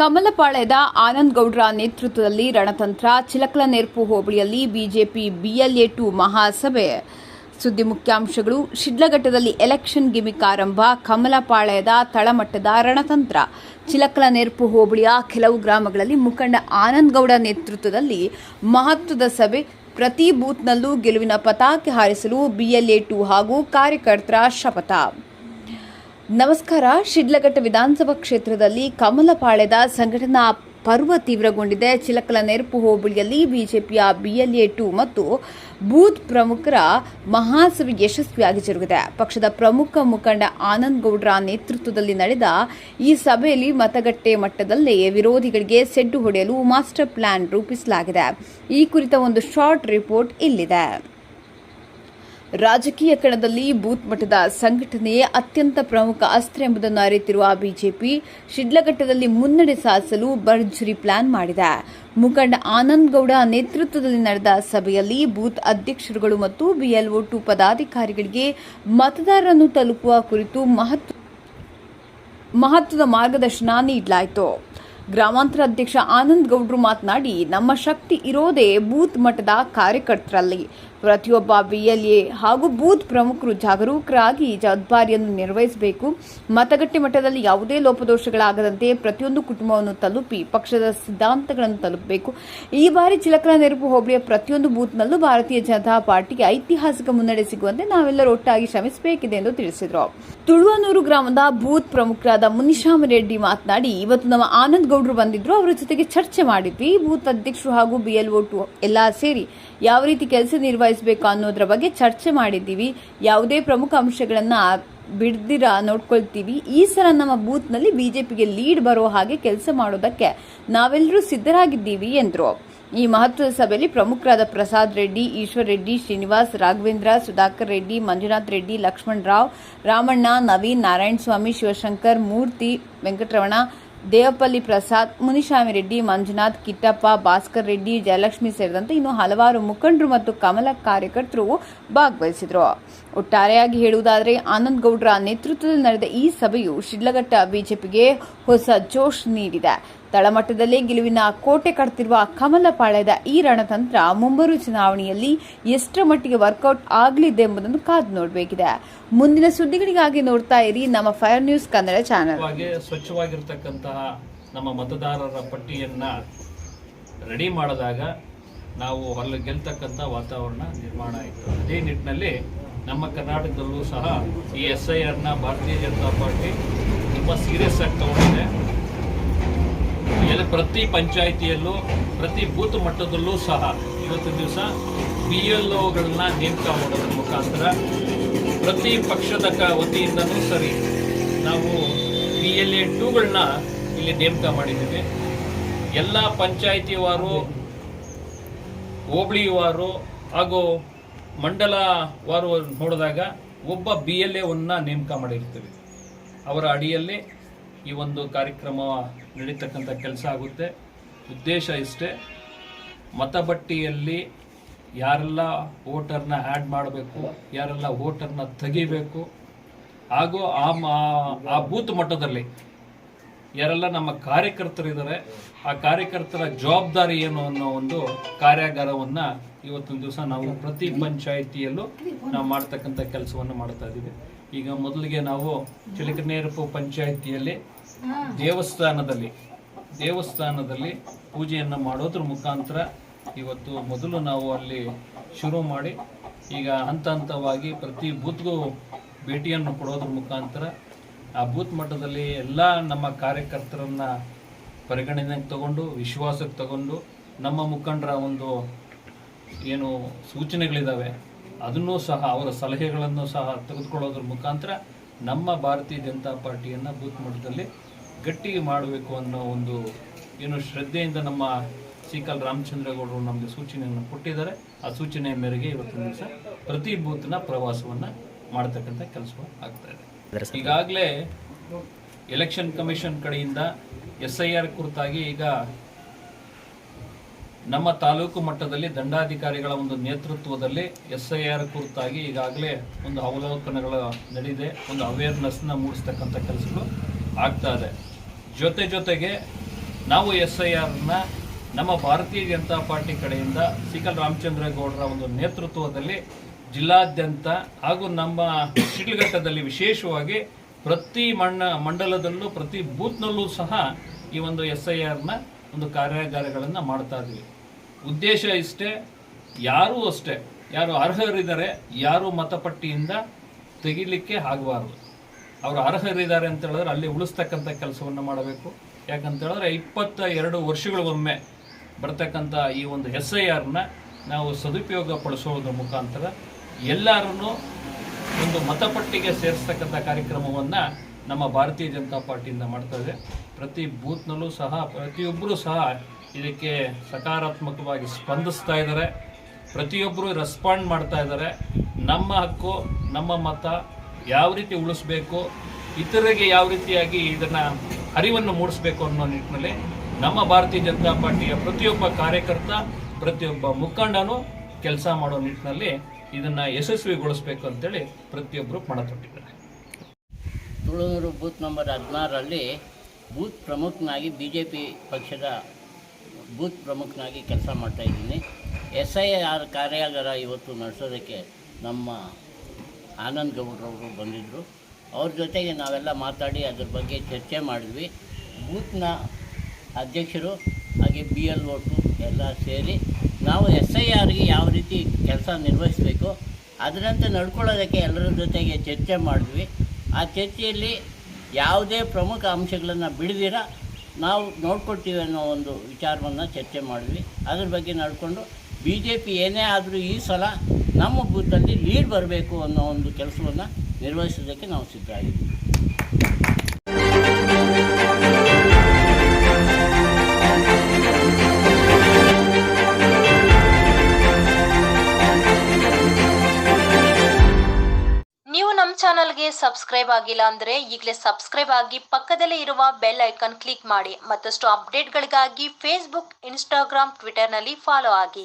ಕಮಲಪಾಳ್ಯದ ಆನಂದ್ ಗೌಡ್ರ ನೇತೃತ್ವದಲ್ಲಿ ರಣತಂತ್ರ ಚಿಲಕಲನೆರಪು ಹೋಬಳಿಯಲ್ಲಿ BJP BLA2 ಮಹಾಸಭೆ. ಸುದ್ದಿ ಮುಖ್ಯಾಂಶಗಳು. ಶಿಡ್ಲಘಟ್ಟದಲ್ಲಿ ಎಲೆಕ್ಷನ್ ಗಿಮಿಕ್ ಆರಂಭ. ಕಮಲಪಾಳ್ಯದ ತಳಮಟ್ಟದ ರಣತಂತ್ರ. ಚಿಲಕಲನೆರಪು ಹೋಬಳಿಯ ಕೆಲವು ಗ್ರಾಮಗಳಲ್ಲಿ ಮುಖಂಡ ಆನಂದ್ ಗೌಡ ನೇತೃತ್ವದಲ್ಲಿ ಮಹತ್ವದ ಸಭೆ. ಪ್ರತಿ ಬೂತ್ನಲ್ಲೂ ಗೆಲುವಿನ ಪತಾಕೆ ಹಾರಿಸಲು BLA2 ಹಾಗೂ ಕಾರ್ಯಕರ್ತರ ಶಪಥ. ನಮಸ್ಕಾರ. ಶಿಡ್ಲಘಟ್ಟ ವಿಧಾನಸಭಾ ಕ್ಷೇತ್ರದಲ್ಲಿ ಕಮಲಪಾಳ್ಯದ ಸಂಘಟನಾ ಪರ್ವ ತೀವ್ರಗೊಂಡಿದೆ. ಚಿಲಕಲನೆರಪು ಹೋಬಳಿಯಲ್ಲಿ ಬಿಜೆಪಿಯ BLA2 ಮತ್ತು ಬೂತ್ ಪ್ರಮುಖರ ಮಹಾಸಭೆ ಯಶಸ್ವಿಯಾಗಿ ಜರುಗಿದೆ. ಪಕ್ಷದ ಪ್ರಮುಖ ಮುಖಂಡ ಆನಂದ್ ಗೌಡ್ರ ನೇತೃತ್ವದಲ್ಲಿ ನಡೆದ ಈ ಸಭೆಯಲ್ಲಿ ಮತಗಟ್ಟೆ ಮಟ್ಟದಲ್ಲೇ ವಿರೋಧಿಗಳಿಗೆ ಸೆಡ್ಡು ಹೊಡೆಯಲು ಮಾಸ್ಟರ್ ಪ್ಲಾನ್ ರೂಪಿಸಲಾಗಿದೆ. ಈ ಕುರಿತ ಒಂದು ಶಾರ್ಟ್ ರಿಪೋರ್ಟ್ ಇಲ್ಲಿದೆ. ರಾಜಕೀಯ ಕಣದಲ್ಲಿ ಬೂತ್ ಮಟ್ಟದ ಸಂಘಟನೆಯೇ ಅತ್ಯಂತ ಪ್ರಮುಖ ಅಸ್ತ್ರ ಎಂಬುದನ್ನು ಅರಿತಿರುವ ಬಿಜೆಪಿ ಶಿಡ್ಲಘಟ್ಟದಲ್ಲಿ ಮುನ್ನಡೆ ಸಾಧಿಸಲು ಭರ್ಜರಿ ಪ್ಲಾನ್ ಮಾಡಿದೆ. ಮುಖಂಡ ಆನಂದ್ ಗೌಡ ನೇತೃತ್ವದಲ್ಲಿ ನಡೆದ ಸಭೆಯಲ್ಲಿ ಬೂತ್ ಅಧ್ಯಕ್ಷರುಗಳು ಮತ್ತು BLO2 ಪದಾಧಿಕಾರಿಗಳಿಗೆ ಮತದಾರರನ್ನು ತಲುಪುವ ಕುರಿತು ಮಹತ್ವದ ಮಾರ್ಗದರ್ಶನ ನೀಡಲಾಯಿತು. ಗ್ರಾಮಾಂತರ ಅಧ್ಯಕ್ಷ ಆನಂದ್ ಗೌಡ್ರು ಮಾತನಾಡಿ, ನಮ್ಮ ಶಕ್ತಿ ಇರೋದೇ ಬೂತ್ ಮಟ್ಟದ ಕಾರ್ಯಕರ್ತರಲ್ಲಿ. ಪ್ರತಿಯೊಬ್ಬ BLA ಹಾಗೂ ಬೂತ್ ಪ್ರಮುಖರು ಜಾಗರೂಕರಾಗಿ ಜವಾಬ್ದಾರಿಯನ್ನು ನಿರ್ವಹಿಸಬೇಕು. ಮತಗಟ್ಟೆ ಮಟ್ಟದಲ್ಲಿ ಯಾವುದೇ ಲೋಪದೋಷಗಳಾಗದಂತೆ ಪ್ರತಿಯೊಂದು ಕುಟುಂಬವನ್ನು ತಲುಪಿ ಪಕ್ಷದ ಸಿದ್ಧಾಂತಗಳನ್ನು ತಲುಪಬೇಕು. ಈ ಬಾರಿ ಚಿಲಕಲನೆರಪು ಹೋಬಳಿಯ ಪ್ರತಿಯೊಂದು ಬೂತ್ನಲ್ಲೂ ಭಾರತೀಯ ಜನತಾ ಪಾರ್ಟಿಗೆ ಐತಿಹಾಸಿಕ ಮುನ್ನಡೆ ಸಿಗುವಂತೆ ನಾವೆಲ್ಲರೂ ಒಟ್ಟಾಗಿ ಶ್ರಮಿಸಬೇಕಿದೆ ಎಂದು ತಿಳಿಸಿದರು. ತುಳುವನೂರು ಗ್ರಾಮದ ಬೂತ್ ಪ್ರಮುಖರಾದ ಮುನಿಶಾಮ ರೆಡ್ಡಿ ಮಾತನಾಡಿ, ಇವತ್ತು ನಮ್ಮ ಆನಂದ್ ಗೌಡ್ರು ಬಂದಿದ್ರು, ಅವರ ಜೊತೆಗೆ ಚರ್ಚೆ ಮಾಡಿದ್ವಿ. ಬೂತ್ ಅಧ್ಯಕ್ಷರು ಹಾಗೂ BLO2 ಎಲ್ಲ ಸೇರಿ ಯಾವ ರೀತಿ ಕೆಲಸ ನಿರ್ವಹಿಸಬೇಕು ಅನ್ನೋದ್ರ ಬಗ್ಗೆ ಚರ್ಚೆ ಮಾಡಿದ್ದೀವಿ. ಯಾವುದೇ ಪ್ರಮುಖ ಅಂಶಗಳನ್ನ ಬಿಡ್ದಿರ ನೋಡ್ಕೊಳ್ತೀವಿ. ಈ ಸಲ ನಮ್ಮ ಬೂತ್ನಲ್ಲಿ ಬಿಜೆಪಿಗೆ ಲೀಡ್ ಬರೋ ಹಾಗೆ ಕೆಲಸ ಮಾಡೋದಕ್ಕೆ ನಾವೆಲ್ಲರೂ ಸಿದ್ಧರಾಗಿದ್ದೀವಿ ಎಂದರು. ಈ ಮಹತ್ವದ ಸಭೆಯಲ್ಲಿ ಪ್ರಮುಖರಾದ ಪ್ರಸಾದ್ ರೆಡ್ಡಿ, ಈಶ್ವರ್ ರೆಡ್ಡಿ, ಶ್ರೀನಿವಾಸ್, ರಾಘವೇಂದ್ರ, ಸುಧಾಕರ್ ರೆಡ್ಡಿ, ಮಂಜುನಾಥ್ ರೆಡ್ಡಿ, ಲಕ್ಷ್ಮಣ್ ರಾವ್, ರಾಮಣ್ಣ, ನವೀನ್, ನಾರಾಯಣ ಸ್ವಾಮಿ, ಶಿವಶಂಕರ್, ಮೂರ್ತಿ, ವೆಂಕಟರಮಣ, ದೇವಪಲ್ಲಿ ಪ್ರಸಾದ್, ಮುನಿಶಾಮಿ ರೆಡ್ಡಿ, ಮಂಜುನಾಥ್, ಕಿಟ್ಟಪ್ಪ, ಭಾಸ್ಕರ್ ರೆಡ್ಡಿ, ಜಯಲಕ್ಷ್ಮಿ ಸೇರಿದಂತೆ ಇನ್ನು ಹಲವಾರು ಮುಖಂಡರು ಮತ್ತು ಕಮಲ ಕಾರ್ಯಕರ್ತರು ಭಾಗವಹಿಸಿದರು. ಒಟ್ಟಾರೆಯಾಗಿ ಹೇಳುವುದಾದರೆ ಆನಂದ್ ಗೌಡ್ರ ನೇತೃತ್ವದಲ್ಲಿ ನಡೆದ ಈ ಸಭೆಯು ಶಿಡ್ಲಘಟ್ಟ ಬಿಜೆಪಿಗೆ ಹೊಸ ಜೋಶ್ ನೀಡಿದೆ. ತಳಮಟ್ಟದಲ್ಲೇ ಗೆಲುವಿನ ಕೋಟೆ ಕಟ್ತಿರುವ ಕಮಲಪಾಳ್ಯದ ಈ ರಣತಂತ್ರ ಮುಂಬರುವ ಚುನಾವಣೆಯಲ್ಲಿ ಎಷ್ಟರ ಮಟ್ಟಿಗೆ ವರ್ಕೌಟ್ ಆಗಲಿದೆ ಎಂಬುದನ್ನು ಕಾದು ನೋಡಬೇಕಿದೆ. ಮುಂದಿನ ಸುದ್ದಿಗಳಿಗಾಗಿ ನೋಡ್ತಾ ಇರಿ ನಮ್ಮ ಫೈರ್ ನ್ಯೂಸ್ ಕನ್ನಡ ಚಾನೆಲ್. ಸ್ವಚ್ಛವಾಗಿರ್ತಕ್ಕಂತಹ ನಮ್ಮ ಮತದಾರರ ಪಟ್ಟಿಯನ್ನ ರೆಡಿ ಮಾಡಿದಾಗ ನಾವು ಅಲ್ಲಿ ಗೆಲ್ತಕ್ಕಂಥ ವಾತಾವರಣ ನಿರ್ಮಾಣ ಆಯಿತು. ಅದೇ ನಿಟ್ಟಿನಲ್ಲಿ ನಮ್ಮ ಕರ್ನಾಟಕದಲ್ಲೂ ಸಹ ಈ SIRನ ಭಾರತೀಯ ಜನತಾ ಪಾರ್ಟಿ ತುಂಬ ಸೀರಿಯಸ್ ಆಗಿ ತಗೊಂಡಿದೆ. ಪ್ರತಿ ಪಂಚಾಯಿತಿಯಲ್ಲೂ ಪ್ರತಿ ಬೂತ್ ಮಟ್ಟದಲ್ಲೂ ಸಹ ಇವತ್ತು ದಿವಸ BLOಗಳನ್ನ ನೇಮಕ ಮಾಡೋದ್ರ ಮುಖಾಂತರ ಪ್ರತಿ ಪಕ್ಷದ ವತಿಯಿಂದನೂ ಸರಿ ನಾವು BLA2ಗಳನ್ನ ಇಲ್ಲಿ ನೇಮಕ ಮಾಡಿದ್ದೀವಿ. ಎಲ್ಲ ಪಂಚಾಯಿತಿವಾರು, ಹೋಬಳಿವಾರು ಹಾಗೂ ಮಂಡಲವಾರು ನೋಡಿದಾಗ ಒಬ್ಬ BLA1ನ ನೇಮಕ ಮಾಡಿರ್ತೀವಿ. ಅವರ ಅಡಿಯಲ್ಲಿ ಈ ಒಂದು ಕಾರ್ಯಕ್ರಮ ನಡೀತಕ್ಕಂಥ ಕೆಲಸ ಆಗುತ್ತೆ. ಉದ್ದೇಶ ಇಷ್ಟೇ, ಮತಪಟ್ಟಿಯಲ್ಲಿ ಯಾರೆಲ್ಲ ವೋಟರ್ನ ಆ್ಯಡ್ ಮಾಡಬೇಕು, ಯಾರೆಲ್ಲ ವೋಟರ್ನ ತೆಗಿಬೇಕು, ಹಾಗೂ ಆ ಬೂತ್ ಮಟ್ಟದಲ್ಲಿ ಯಾರೆಲ್ಲ ನಮ್ಮ ಕಾರ್ಯಕರ್ತರಿದ್ದಾರೆ ಆ ಕಾರ್ಯಕರ್ತರ ಜವಾಬ್ದಾರಿ ಏನು ಅನ್ನೋ ಒಂದು ಕಾರ್ಯಾಗಾರವನ್ನು ಇವತ್ತೊಂದು ದಿವಸ ನಾವು ಪ್ರತಿ ಪಂಚಾಯಿತಿಯಲ್ಲೂ ನಾವು ಮಾಡ್ತಕ್ಕಂಥ ಕೆಲಸವನ್ನು ಮಾಡ್ತಾ ಇದ್ದೀವಿ. ಈಗ ಮೊದಲಿಗೆ ನಾವು ಚಿಲಕಲನೆರಪು ಪಂಚಾಯಿತಿಯಲ್ಲಿ ದೇವಸ್ಥಾನದಲ್ಲಿ ಪೂಜೆಯನ್ನು ಮಾಡೋದ್ರ ಮುಖಾಂತರ ಇವತ್ತು ಮೊದಲು ನಾವು ಅಲ್ಲಿ ಶುರು ಮಾಡಿ ಈಗ ಹಂತ ಹಂತವಾಗಿ ಪ್ರತಿ ಬೂತ್ಗೂ ಭೇಟಿಯನ್ನು ಕೊಡೋದ್ರ ಮುಖಾಂತರ ಆ ಬೂತ್ ಮಟ್ಟದಲ್ಲಿ ಎಲ್ಲ ನಮ್ಮ ಕಾರ್ಯಕರ್ತರನ್ನ ಪರಿಗಣನೆಗೆ ತಗೊಂಡು, ವಿಶ್ವಾಸಕ್ಕೆ ತಗೊಂಡು, ನಮ್ಮ ಮುಖಂಡರ ಒಂದು ಏನು ಸೂಚನೆಗಳಿದ್ದಾವೆ ಅದನ್ನೂ ಸಹ ಅವರ ಸಲಹೆಗಳನ್ನು ಸಹ ತೆಗೆದುಕೊಳ್ಳೋದ್ರ ಮುಖಾಂತರ ನಮ್ಮ ಭಾರತೀಯ ಜನತಾ ಪಾರ್ಟಿಯನ್ನು ಬೂತ್ ಮಟ್ಟದಲ್ಲಿ ಗಟ್ಟಿಗೆ ಮಾಡಬೇಕು ಅನ್ನೋ ಒಂದು ಏನು ಶ್ರದ್ಧೆಯಿಂದ ನಮ್ಮ ಸಿಕಲ್ ರಾಮಚಂದ್ರಗೌಡರು ನಮಗೆ ಸೂಚನೆಯನ್ನು ಕೊಟ್ಟಿದ್ದಾರೆ. ಆ ಸೂಚನೆಯ ಮೇರೆಗೆ ಇವತ್ತಿನ ದಿವಸ ಪ್ರತಿ ಬೂತ್ನ ಪ್ರವಾಸವನ್ನು ಮಾಡತಕ್ಕಂಥ ಕೆಲಸ ಆಗ್ತಾ ಇದೆ. ಈಗಾಗಲೇ ಎಲೆಕ್ಷನ್ ಕಮಿಷನ್ ಕಡೆಯಿಂದ SIR ಕುರಿತಾಗಿ ಈಗ ನಮ್ಮ ತಾಲೂಕು ಮಟ್ಟದಲ್ಲಿ ದಂಡಾಧಿಕಾರಿಗಳ ಒಂದು ನೇತೃತ್ವದಲ್ಲಿ SIR ಕುರಿತಾಗಿ ಈಗಾಗಲೇ ಒಂದು ಅವಲೋಕನಗಳು ನಡೆದಿದೆ. ಒಂದು ಅವೇರ್ನೆಸ್ನ ಮೂಡಿಸ್ತಕ್ಕಂಥ ಕೆಲಸಗಳು ಆಗ್ತಾ ಇದೆ. ಜೊತೆಗೆ ನಾವು SIRನ ನಮ್ಮ ಭಾರತೀಯ ಜನತಾ ಪಾರ್ಟಿ ಕಡೆಯಿಂದ ಸಿಕಲ್ ರಾಮಚಂದ್ರ ಗೌಡರ ಒಂದು ನೇತೃತ್ವದಲ್ಲಿ ಜಿಲ್ಲಾದ್ಯಂತ ಹಾಗೂ ನಮ್ಮ ಶಿಡ್ಲಘಟ್ಟದಲ್ಲಿ ವಿಶೇಷವಾಗಿ ಪ್ರತಿ ಮಂಡಲದಲ್ಲೂ ಪ್ರತಿ ಬೂತ್ನಲ್ಲೂ ಸಹ ಈ ಒಂದು SIRನ ಒಂದು ಕಾರ್ಯಾಗಾರಗಳನ್ನು ಮಾಡ್ತಾ ಇದ್ವಿ. ಉದ್ದೇಶ ಇಷ್ಟೇ, ಯಾರೂ ಅಷ್ಟೇ, ಯಾರು ಅರ್ಹರಿದ್ದಾರೆ ಯಾರು ಮತಪಟ್ಟಿಯಿಂದ ತೆಗಿಲಿಕ್ಕೆ ಆಗಬಾರ್ದು. ಅವರು ಅರ್ಹರಿದ್ದಾರೆ ಅಂತ ಹೇಳಿದ್ರೆ ಅಲ್ಲಿ ಉಳಿಸ್ತಕ್ಕಂಥ ಕೆಲಸವನ್ನು ಮಾಡಬೇಕು. ಯಾಕಂತ ಹೇಳಿದ್ರೆ 22 ವರ್ಷಗಳಿಗೊಮ್ಮೆ ಬರ್ತಕ್ಕಂಥ ಈ ಒಂದು SIRನ ನಾವು ಸದುಪಯೋಗ ಪಡಿಸೋದ್ರ ಮುಖಾಂತರ ಎಲ್ಲರನ್ನೂ ಒಂದು ಮತಪಟ್ಟಿಗೆ ಸೇರಿಸ್ತಕ್ಕಂಥ ಕಾರ್ಯಕ್ರಮವನ್ನು ನಮ್ಮ ಭಾರತೀಯ ಜನತಾ ಪಾರ್ಟಿಯಿಂದ ಮಾಡ್ತಾ ಇದೆ. ಪ್ರತಿ ಬೂತ್ನಲ್ಲೂ ಸಹ ಪ್ರತಿಯೊಬ್ಬರೂ ಸಹ ಇದಕ್ಕೆ ಸಕಾರಾತ್ಮಕವಾಗಿ ಸ್ಪಂದಿಸ್ತಾ ಇದ್ದಾರೆ. ಪ್ರತಿಯೊಬ್ಬರು ರೆಸ್ಪಾಂಡ್ ಮಾಡ್ತಾ ಇದ್ದಾರೆ. ನಮ್ಮ ಹಕ್ಕು, ನಮ್ಮ ಮತ ಯಾವ ರೀತಿ ಉಳಿಸ್ಬೇಕು, ಇತರರಿಗೆ ಯಾವ ರೀತಿಯಾಗಿ ಇದನ್ನು ಅರಿವನ್ನು ಮೂಡಿಸಬೇಕು ಅನ್ನೋ ನಿಟ್ಟಿನಲ್ಲಿ ನಮ್ಮ ಭಾರತೀಯ ಜನತಾ ಪಾರ್ಟಿಯ ಪ್ರತಿಯೊಬ್ಬ ಕಾರ್ಯಕರ್ತ, ಪ್ರತಿಯೊಬ್ಬ ಮುಖಂಡನೂ ಕೆಲಸ ಮಾಡೋ ನಿಟ್ಟಿನಲ್ಲಿ ಇದನ್ನು ಯಶಸ್ವಿಗೊಳಿಸಬೇಕು ಅಂತೇಳಿ ಪ್ರತಿಯೊಬ್ಬರು ಪಣ ತೊಟ್ಟಿದ್ದಾರೆ. ತುಳುನೂರು ಬೂತ್ ನಂಬರ್ 16ರಲ್ಲಿ ಬೂತ್ ಪ್ರಮುಖನಾಗಿ BJP ಪಕ್ಷದ ಬೂತ್ ಪ್ರಮುಖನಾಗಿ ಕೆಲಸ ಮಾಡ್ತಾಯಿದ್ದೀನಿ. SIR ಕಾರ್ಯಾಗಾರ ಇವತ್ತು ನಡೆಸೋದಕ್ಕೆ ನಮ್ಮ ಆನಂದ್ ಗೌಡ್ರವರು ಬಂದಿದ್ದರು. ಅವ್ರ ಜೊತೆಗೆ ನಾವೆಲ್ಲ ಮಾತಾಡಿ ಅದ್ರ ಬಗ್ಗೆ ಚರ್ಚೆ ಮಾಡಿದ್ವಿ. ಬೂತ್ನ ಅಧ್ಯಕ್ಷರು ಹಾಗೆ BLO ಎಲ್ಲ ಸೇರಿ ನಾವು SIRಗೆ ಯಾವ ರೀತಿ ಕೆಲಸ ನಿರ್ವಹಿಸಬೇಕು ಅದರಂತೆ ನಡ್ಕೊಳ್ಳೋದಕ್ಕೆ ಎಲ್ಲರ ಜೊತೆಗೆ ಚರ್ಚೆ ಮಾಡಿದ್ವಿ. ಆ ಚರ್ಚೆಯಲ್ಲಿ ಯಾವುದೇ ಪ್ರಮುಖ ಅಂಶಗಳನ್ನು ಬಿಡದಿರ ನಾವು ನೋಡ್ಕೊಳ್ತೀವಿ ಅನ್ನೋ ಒಂದು ವಿಚಾರವನ್ನು ಚರ್ಚೆ ಮಾಡಿದ್ವಿ. ಅದ್ರ ಬಗ್ಗೆ ನಡ್ಕೊಂಡು BJP ಏನೇ ಆದರೂ ಈ ಸಲ ನಮ್ಮ ಬೂತಲ್ಲಿ ಲೀಡ್ ಬರಬೇಕು ಅನ್ನೋ ಒಂದು ಕೆಲಸವನ್ನು ನಿರ್ವಹಿಸೋದಕ್ಕೆ ನಾವು ಸಿದ್ಧರಾಗಿದ್ದೀವಿ. ನೀವು ನಮ್ಮ ಚಾನಲ್ಗೆ ಸಬ್ಸ್ಕ್ರೈಬ್ ಆಗಿಲ್ಲ ಅಂದರೆ ಈಗಲೇ ಸಬ್ಸ್ಕ್ರೈಬ್ ಆಗಿ ಪಕ್ಕದಲ್ಲೇ ಇರುವ ಬೆಲ್ ಐಕಾನ್ ಕ್ಲಿಕ್ ಮಾಡಿ. ಮತ್ತಷ್ಟು ಅಪ್ಡೇಟ್ಗಳಿಗಾಗಿ ಫೇಸ್ಬುಕ್, ಇನ್ಸ್ಟಾಗ್ರಾಮ್, ಟ್ವಿಟರ್ನಲ್ಲಿ ಫಾಲೋ ಆಗಿ.